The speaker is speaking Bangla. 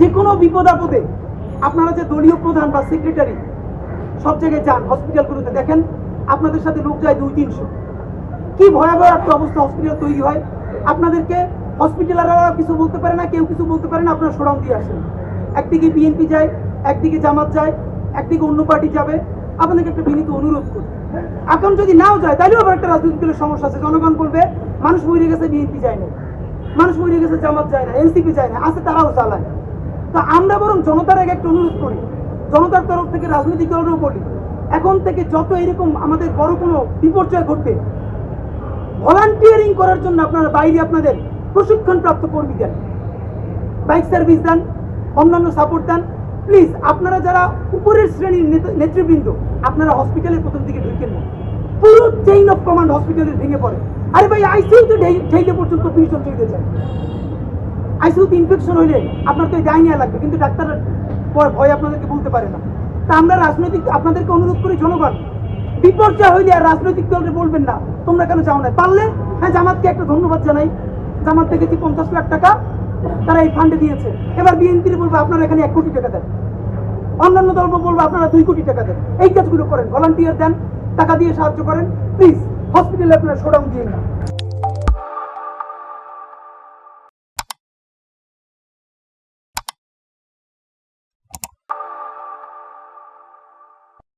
যে কোনো বিপদ আপদে আপনারা যে দলীয় প্রধান বা সেক্রেটারি সব জায়গায় যান, হসপিটালগুলোতে দেখেন আপনাদের সাথে লোক যায় 200-300। কি ভয়াবহ একটা অবস্থা হসপিটাল তৈরি হয়। আপনাদেরকে হসপিটালাররা কিছু বলতে পারে না, কেউ কিছু বলতে পারে না, আপনারা শোডাউন দিয়ে আসেন। একদিকে বিএনপি যায়, একদিকে জামাত যায়, একদিকে অন্য পার্টি যাবে। আপনাদেরকে একটা বিনীত অনুরোধ করি, এখন যদি নাও যায় তাহলেও আবার একটা রাজনৈতিক দলের সমস্যা আছে। জনগণ বলবে মানুষ মরে গেছে, বিএনপি যায় না, মানুষ মরে গেছে, জামাত যায় না, এনসিপি যায় না, আছে তারাও চালায়। তো আমরা বরং জনতার আগে একটা অনুরোধ করি, জনতার তরফ থেকে রাজনৈতিক দলেরও বলি, এখন থেকে যত এরকম আমাদের বড় কোনো বিপর্যয় ঘটবে, ভলান্টিয়ারিং করার জন্য আপনারা বাইরে আপনাদের প্রশিক্ষণপ্রাপ্ত কর্মী দেন, বাইক সার্ভিস দেন, অন্যান্য সাপোর্ট দেন। প্লিজ আপনারা যারা উপরের শ্রেণীর নেতৃবৃন্দ, আপনারা হসপিটালের প্রথম দিকে ঢুকেন না, পুরো চেইন অফ কমান্ড হসপিটালের ভেঙে পড়ে। আরে ভাই, আইসিইউতে ঢেইলে পর্যন্ত 20 জন চলে যায়। আইসিইউতে ইনফেকশন হইলে আপনার তো যাই নেওয়া লাগবে, কিন্তু ডাক্তার ভয় আপনাদেরকে বলতে পারে না। তা আমরা রাজনৈতিক আপনাদেরকে অনুরোধ করি, জনগণ বিপর্যয় হইলে আর রাজনৈতিক দলকে বলবেন না তোমরা কেন যাও না। পারলে হ্যাঁ, জামাতকে একটা ধন্যবাদ জানাই, জামাত দেখেছি 50 লাখ টাকা তারা এই ফান্ডে দিয়েছে। এবার বিএনপির বলবো আপনারা এখানে 1 কোটি টাকা দেন, অন্যান্য দল বলবো আপনারা 2 কোটি টাকা দেন। এই কাজগুলো করেন, ভলান্টিয়ার দেন, টাকা দিয়ে সাহায্য করেন। প্লিজ হসপিটালে আপনারা শোডাউন দিন না।